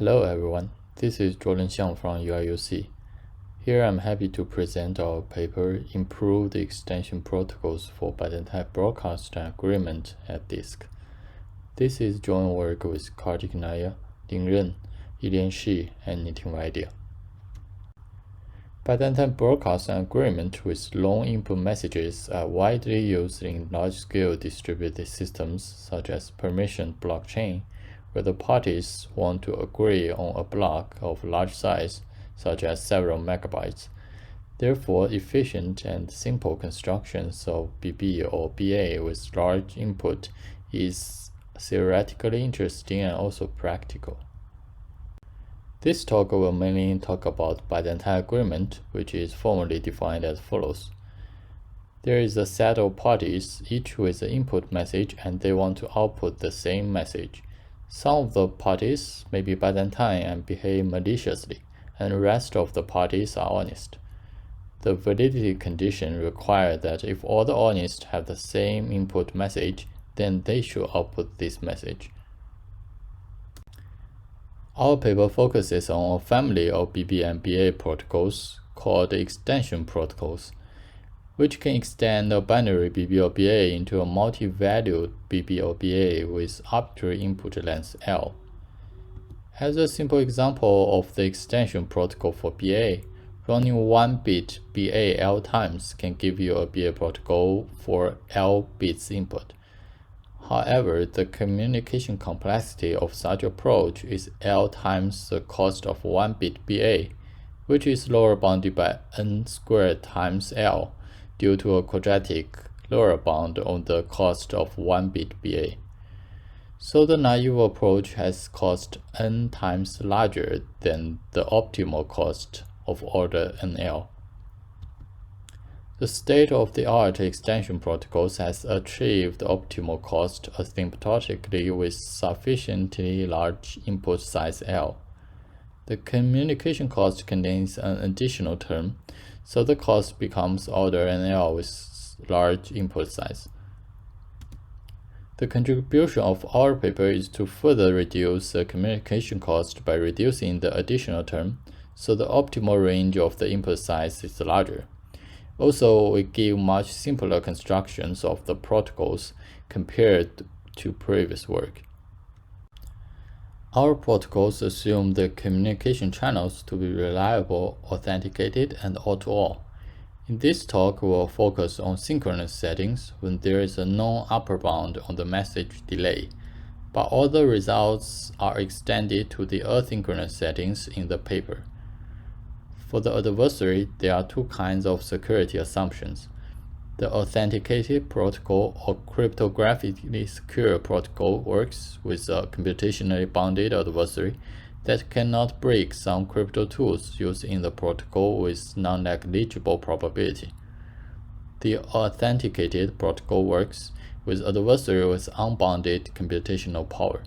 Hello everyone, this is Jordan Xiang from UIUC. Here I'm happy to present our paper, Improve the Extension Protocols for Byzantine Broadcast Agreement at Disk. This is joint work with Kartik Nair, Ling Ren, Yilian Shi, and Nitin Vaidya. Byzantine Broadcast Agreement with long input messages are widely used in large-scale distributed systems such as permission blockchain, where the parties want to agree on a block of large size, such as several megabytes. Therefore, efficient and simple constructions of BB or BA with large input is theoretically interesting and also practical. This talk will mainly talk about Byzantine agreement, which is formally defined as follows. There is a set of parties, each with an input message, and they want to output the same message. Some of the parties may be Byzantine and behave maliciously, and the rest of the parties are honest. The validity condition requires that if all the honest have the same input message, then they should output this message. Our paper focuses on a family of BB and BA protocols called extension protocols, which can extend a binary BB or BA into a multi-valued BB or BA with arbitrary input length L. As a simple example of the extension protocol for BA, running 1 bit BA L times can give you a BA protocol for L bits input. However, the communication complexity of such approach is L times the cost of 1 bit BA, which is lower bounded by n squared times L, due to a quadratic lower bound on the cost of 1 bit BA. So the naive approach has cost n times larger than the optimal cost of order NL. The state-of-the-art extension protocols has achieved optimal cost asymptotically with sufficiently large input size L. The communication cost contains an additional term, so the cost becomes order NL with large input size. The contribution of our paper is to further reduce the communication cost by reducing the additional term, so the optimal range of the input size is larger. Also, we give much simpler constructions of the protocols compared to previous work. Our protocols assume the communication channels to be reliable, authenticated, and all-to-all. In this talk, we will focus on synchronous settings when there is a known upper bound on the message delay, but all the results are extended to the asynchronous settings in the paper. For the adversary, there are two kinds of security assumptions. The authenticated protocol or cryptographically secure protocol works with a computationally bounded adversary that cannot break some crypto tools used in the protocol with non-negligible probability. The authenticated protocol works with adversary with unbounded computational power.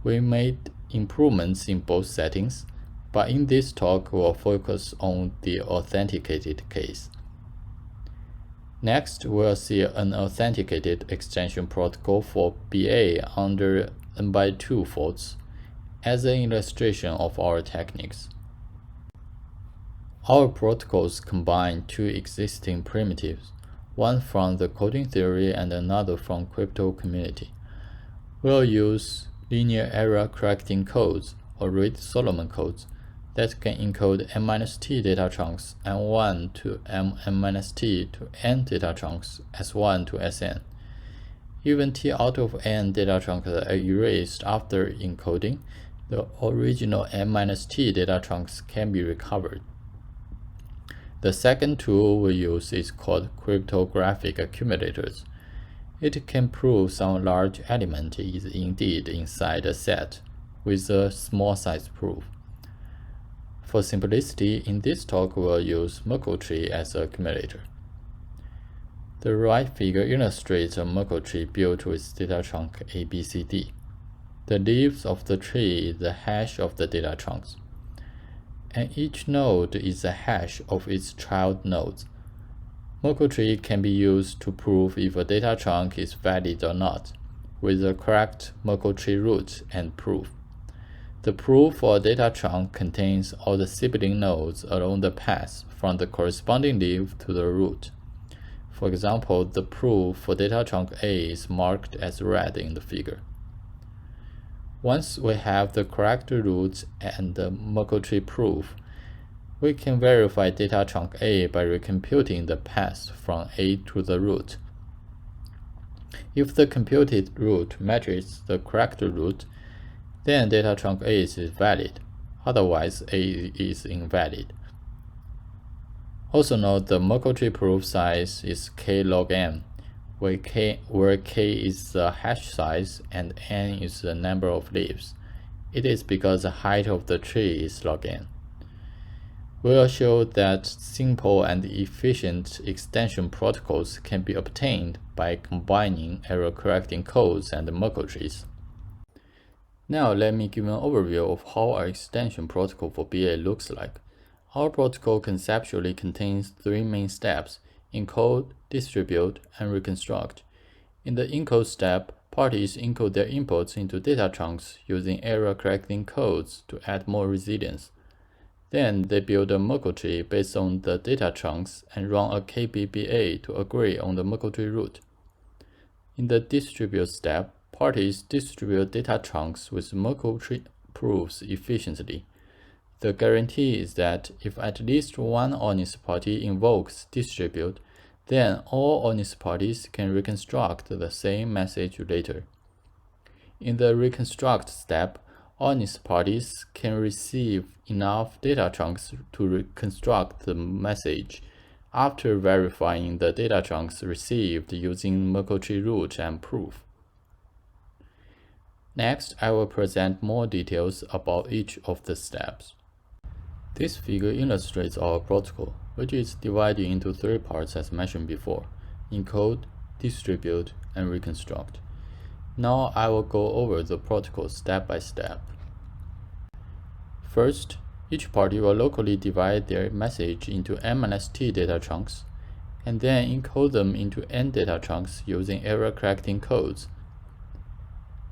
We made improvements in both settings, but in this talk we will focus on the authenticated case. Next, we'll see an authenticated extension protocol for BA under n/2 faults as an illustration of our techniques. Our protocols combine two existing primitives, one from the coding theory and another from crypto community. We'll use linear error correcting codes or Reed-Solomon codes that can encode n-t data chunks n1 to m-t to n data chunks s1 to sn. Even t out of n data chunks are erased after encoding, the original n-t data chunks can be recovered. The second tool we use is called cryptographic accumulators. It can prove some large element is indeed inside a set with a small size proof. For simplicity, in this talk we'll use Merkle tree as an accumulator. The right figure illustrates a Merkle tree built with data chunk A, B, C, D. The leaves of the tree is the hash of the data chunks, and each node is a hash of its child nodes. Merkle tree can be used to prove if a data chunk is valid or not, with the correct Merkle tree root and proof. The proof for a data chunk contains all the sibling nodes along the path from the corresponding leaf to the root. For example, the proof for data chunk A is marked as red in the figure. Once we have the correct root and the Merkle tree proof, we can verify data chunk A by recomputing the path from A to the root. If the computed root matches the correct root, then data chunk A is valid, otherwise A is invalid. Also note the Merkle tree proof size is k log n, where k is the hash size and n is the number of leaves. It is because the height of the tree is log n. We will show that simple and efficient extension protocols can be obtained by combining error-correcting codes and Merkle trees. Now let me give an overview of how our extension protocol for BA looks like. Our protocol conceptually contains three main steps: encode, distribute, and reconstruct. In the encode step, parties encode their inputs into data chunks using error-correcting codes to add more resilience. Then they build a Merkle tree based on the data chunks and run a KBBA to agree on the Merkle tree root. In the distribute step, parties distribute data chunks with Merkle tree proofs efficiently. The guarantee is that if at least one honest party invokes distribute, then all honest parties can reconstruct the same message later. In the reconstruct step, honest parties can receive enough data chunks to reconstruct the message after verifying the data chunks received using Merkle tree root and proof. Next, I will present more details about each of the steps. This figure illustrates our protocol, which is divided into three parts as mentioned before: encode, distribute, and reconstruct. Now I will go over the protocol step by step. First, each party will locally divide their message into n-t data chunks, and then encode them into n data chunks using error-correcting codes.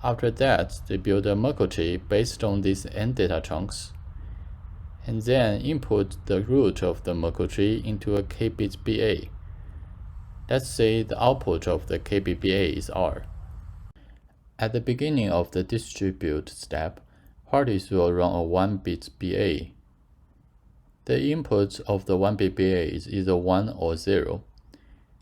After that, they build a Merkle tree based on these n data chunks, and then input the root of the Merkle tree into a KBBA. Let's say the output of the KBBA is R. At the beginning of the distribute step, parties will run a 1-bit BA. The input of the 1-bit BA is either 1 or 0.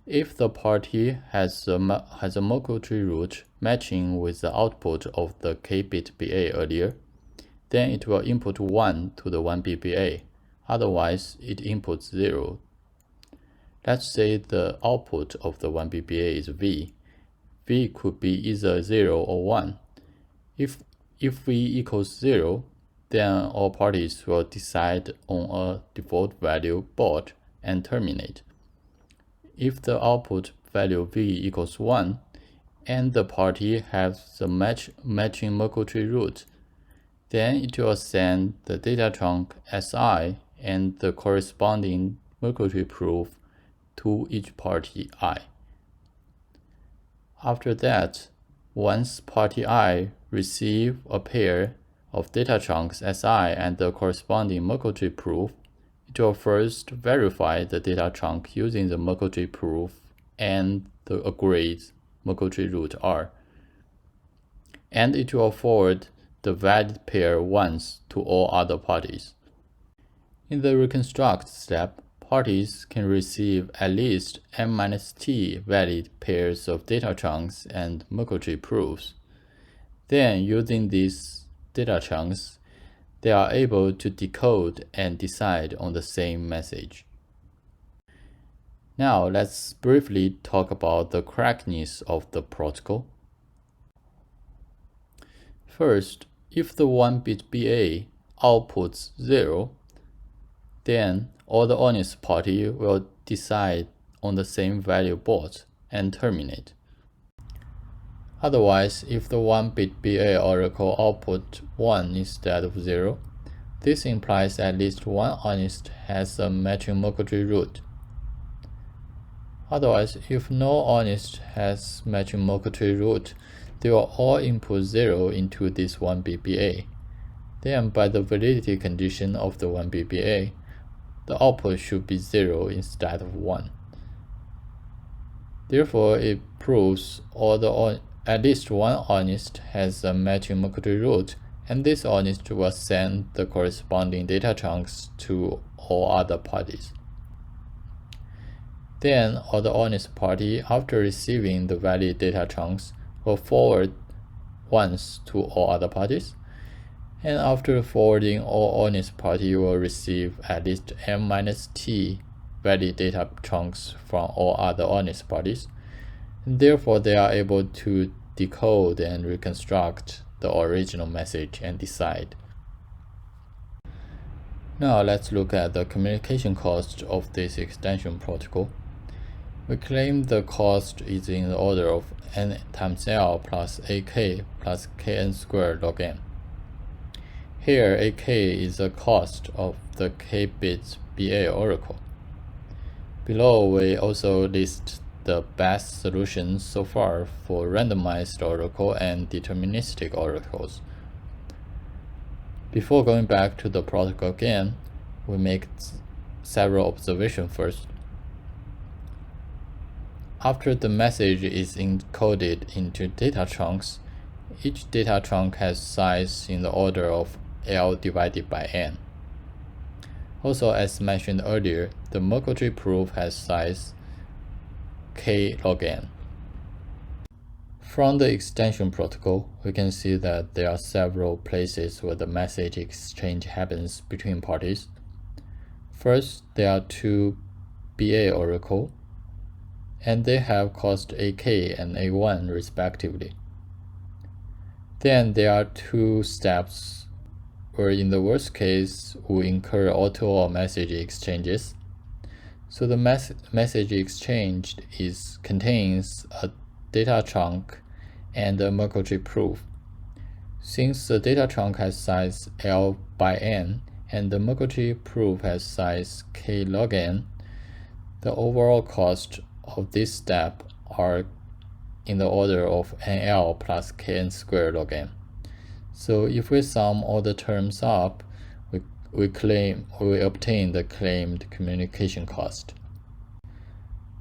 If the party has a Merkle tree root matching with the output of the k-bit BA earlier, then it will input 1 to the 1-bit BA, otherwise it inputs 0. Let's say the output of the 1-bit BA is V. V could be either 0 or 1. If V equals 0, then all parties will decide on a default value baud and terminate. If the output value V equals 1, and the party has the matching Merkle tree root, then it will send the data chunk Si and the corresponding Merkle tree proof to each party I. After that, once party I receive a pair of data chunks Si and the corresponding Merkle tree proof, it will first verify the data chunk using the Merkle tree proof and the agreed Merkle tree root R, and it will forward the valid pair once to all other parties. In the reconstruct step, parties can receive at least n-t valid pairs of data chunks and Merkle tree proofs. Then, using these data chunks, they are able to decode and decide on the same message. Now, let's briefly talk about the correctness of the protocol. First, if the 1-bit BA outputs 0, then all the honest party will decide on the same value baud and terminate. Otherwise, if the 1-bit BA oracle output 1 instead of 0, this implies at least one honest has a matching Merkle tree root. Otherwise, if no honest has matching Merkle tree root, they will all input 0 into this 1-bit BA. Then, by the validity condition of the 1 BBA, the output should be 0 instead of 1. Therefore, it proves at least one honest has a matching Merkle root, and this honest will send the corresponding data chunks to all other parties. Then, all the honest party, after receiving the valid data chunks, will forward once to all other parties, and after forwarding, all honest party will receive at least m-t valid data chunks from all other honest parties, and therefore they are able to decode and reconstruct the original message and decide. Now let's look at the communication cost of this extension protocol. We claim the cost is in the order of n times L plus AK plus Kn squared log n. Here, AK is the cost of the k-bit BA oracle. Below, we also list the best solutions so far for randomized oracle and deterministic oracles. Before going back to the protocol again, we make several observations first. After the message is encoded into data chunks, each data chunk has size in the order of L divided by n. Also, as mentioned earlier, the Merkle tree proof has size k log n. From the extension protocol, we can see that there are several places where the message exchange happens between parties. First, there are two BA oracle, and they have cost AK and A1 respectively. Then there are two steps where in the worst case we incur auto or message exchanges. So the message exchanged contains a data chunk and a Merkle tree proof. Since the data chunk has size L by n and the Merkle tree proof has size k log n, the overall cost of this step are in the order of nl plus kn squared log n. So if we sum all the terms up, we obtain the claimed communication cost.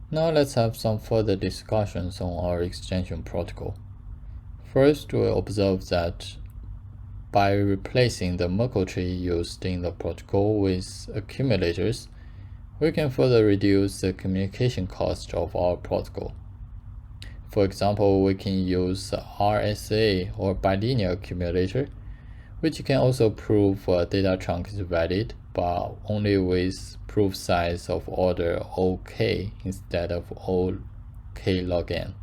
Now let's have some further discussions on our extension protocol. First, we observe that by replacing the Merkle tree used in the protocol with accumulators, we can further reduce the communication cost of our protocol. For example, we can use RSA or bilinear accumulator, which can also prove a data chunk is valid, but only with proof size of order OK instead of OK log n.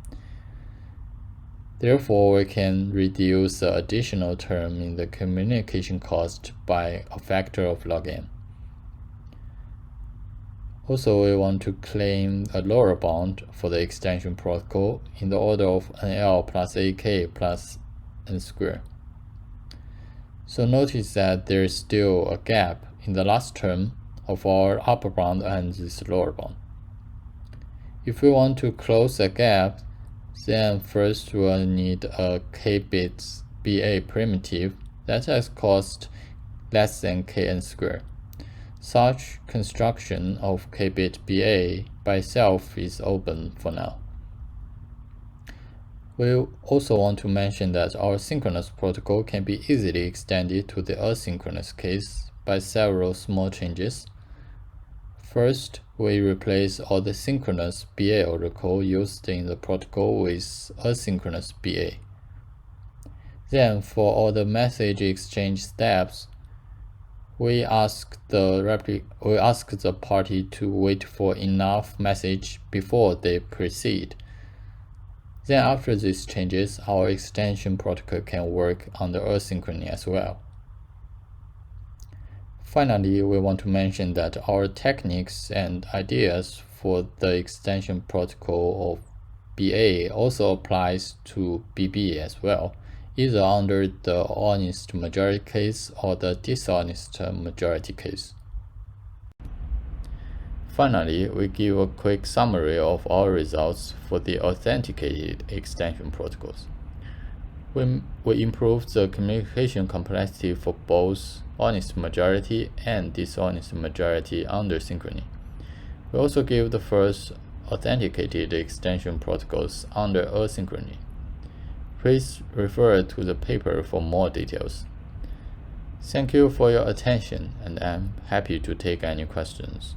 Therefore, we can reduce the additional term in the communication cost by a factor of log n. Also, we want to claim a lower bound for the extension protocol in the order of NL plus AK plus n squared. So notice that there is still a gap in the last term of our upper bound and this lower bound. If we want to close the gap, then first we'll need a k-bit BA primitive that has cost less than kn squared. Such construction of k-bit BA by itself is open for now. We also want to mention that our synchronous protocol can be easily extended to the asynchronous case by several small changes. First, we replace all the synchronous BA oracle used in the protocol with asynchronous BA. Then, for all the message exchange steps, we ask the party to wait for enough message before they proceed. Then after these changes, our extension protocol can work on the asynchrony as well. Finally, we want to mention that our techniques and ideas for the extension protocol of BA also applies to BB as well, either under the honest majority case or the dishonest majority case. Finally, we give a quick summary of our results for the authenticated extension protocols. We improved the communication complexity for both honest majority and dishonest majority under synchrony. We also gave the first authenticated extension protocols under asynchrony. Please refer to the paper for more details. Thank you for your attention, and I'm happy to take any questions.